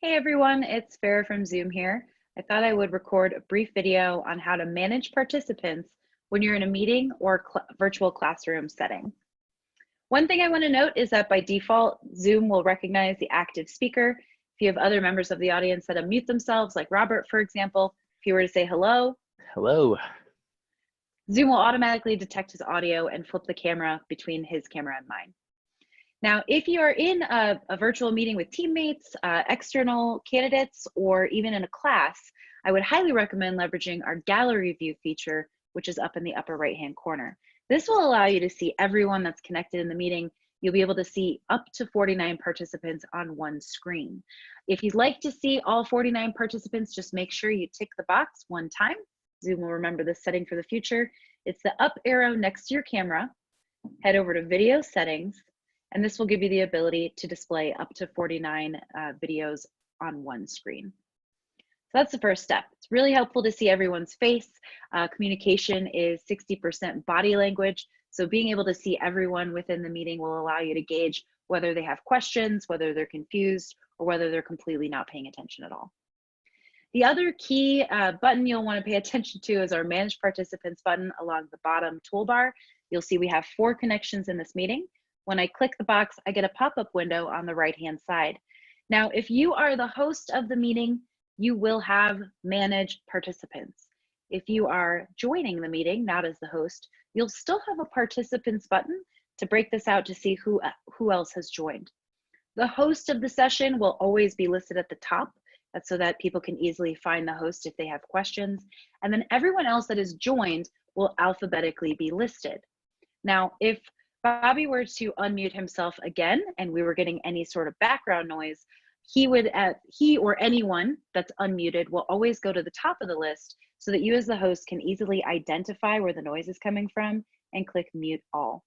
Hey everyone, it's Farah from Zoom here. I thought I would record a brief video on how to manage participants when you're in a meeting or virtual classroom setting. One thing I want to note is that by default, Zoom will recognize the active speaker. If you have other members of the audience that unmute themselves, like Robert, for example, if you were to say hello, Hello. Zoom will automatically detect his audio and flip the camera between his camera and mine. Now, if you are in a virtual meeting with teammates, external candidates, or even in a class, I would highly recommend leveraging our gallery view feature, which is up in the upper right-hand corner. This will allow you to see everyone that's connected in the meeting. You'll be able to see up to 49 participants on one screen. If you'd like to see all 49 participants, just make sure you tick the box one time. Zoom will remember this setting for the future. It's the up arrow next to your camera. Head over to video settings, and this will give you the ability to display up to 49 videos on one screen. So that's the first step. It's really helpful to see everyone's face. Communication is 60% body language. So being able to see everyone within the meeting will allow you to gauge whether they have questions, whether they're confused, or whether they're completely not paying attention at all. The other key button you'll want to pay attention to is our Manage Participants button along the bottom toolbar. You'll see we have 4 connections in this meeting. When I click the box, I get a pop-up window on the right-hand side. Now, if you are the host of the meeting, you will have Manage Participants. If you are joining the meeting, not as the host, you'll still have a Participants button to break this out to see who else has joined. The host of the session will always be listed at the top. That's so that people can easily find the host if they have questions. And then everyone else that is joined will alphabetically be listed. Now, if Bobby were to unmute himself again and we were getting any sort of background noise, he or anyone that's unmuted will always go to the top of the list so that you as the host can easily identify where the noise is coming from and click mute all,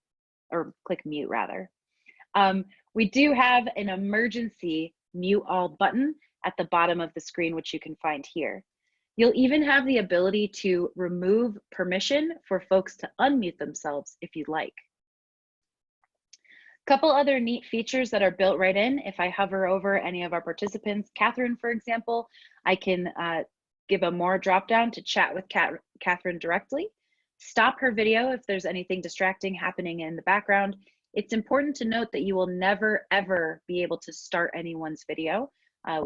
or click mute rather. We do have an emergency mute all button at the bottom of the screen, which you can find here. You'll even have the ability to remove permission for folks to unmute themselves if you'd like. Couple other neat features that are built right in. If I hover over any of our participants, Catherine, for example, I can give a more drop down to chat with Catherine directly, stop her video if there's anything distracting happening in the background. It's important to note that you will never, ever be able to start anyone's video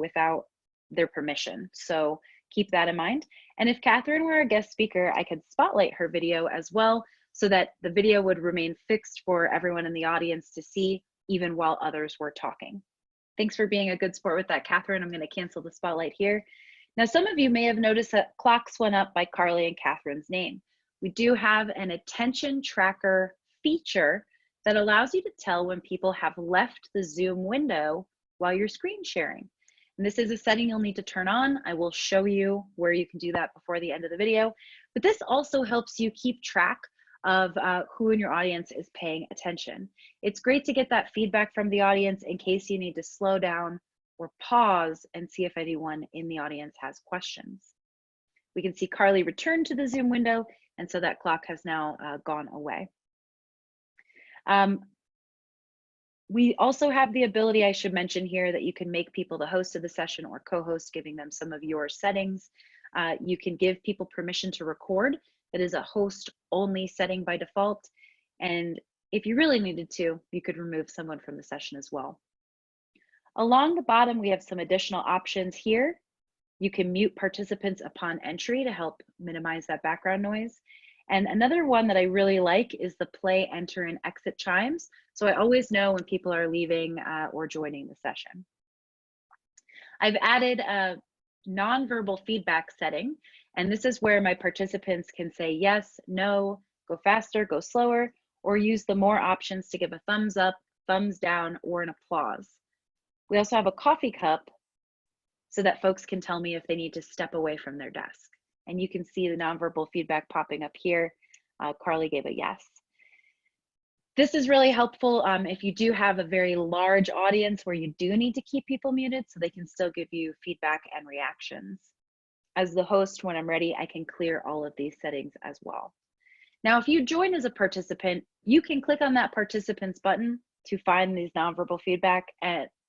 without their permission. So keep that in mind. And if Catherine were a guest speaker, I could spotlight her video as well, so that the video would remain fixed for everyone in the audience to see even while others were talking. Thanks for being a good sport with that, Catherine. I'm going to cancel the spotlight here. Now, some of you may have noticed that clocks went up by Carly and Catherine's name. We do have an attention tracker feature that allows you to tell when people have left the Zoom window while you're screen sharing. And this is a setting you'll need to turn on. I will show you where you can do that before the end of the video. But this also helps you keep track of who in your audience is paying attention. It's great to get that feedback from the audience in case you need to slow down or pause and see if anyone in the audience has questions. We can see Carly return to the Zoom window, and so that clock has now gone away. We also have the ability, I should mention here, that you can make people the host of the session or co-host, giving them some of your settings. You can give people permission to record. That is a host only setting by default. And if you really needed to, you could remove someone from the session as well. Along the bottom, we have some additional options here. You can mute participants upon entry to help minimize that background noise. And another one that I really like is the play, enter, and exit chimes. So I always know when people are leaving or joining the session. I've added a nonverbal feedback setting. And this is where my participants can say yes, no, go faster, go slower, or use the more options to give a thumbs up, thumbs down, or an applause. We also have a coffee cup so that folks can tell me if they need to step away from their desk. And you can see the nonverbal feedback popping up here. Carly gave a yes. This is really helpful if you do have a very large audience where you do need to keep people muted so they can still give you feedback and reactions. As the host, when I'm ready, I can clear all of these settings as well. Now, if you join as a participant, you can click on that participants button to find these nonverbal feedback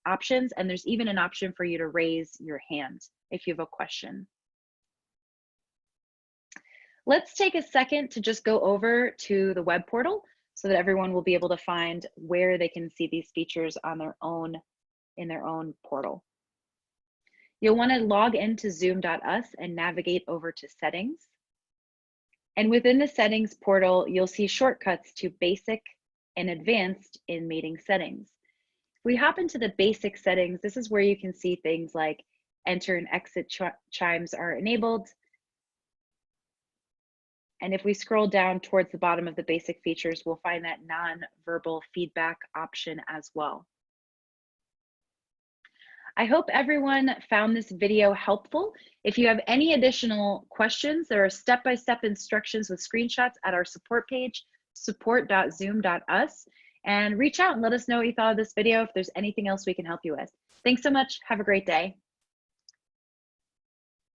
options, and there's even an option for you to raise your hand if you have a question. Let's take a second to just go over to the web portal so that everyone will be able to find where they can see these features on their own, in their own portal. You'll want to log into zoom.us and navigate over to settings. And within the settings portal, you'll see shortcuts to basic and advanced in meeting settings. If we hop into the basic settings, this is where you can see things like enter and exit chimes are enabled. And if we scroll down towards the bottom of the basic features, we'll find that non-verbal feedback option as well. I hope everyone found this video helpful. If you have any additional questions, there are step-by-step instructions with screenshots at our support page, support.zoom.us, and reach out and let us know what you thought of this video if there's anything else we can help you with. Thanks so much. Have a great day.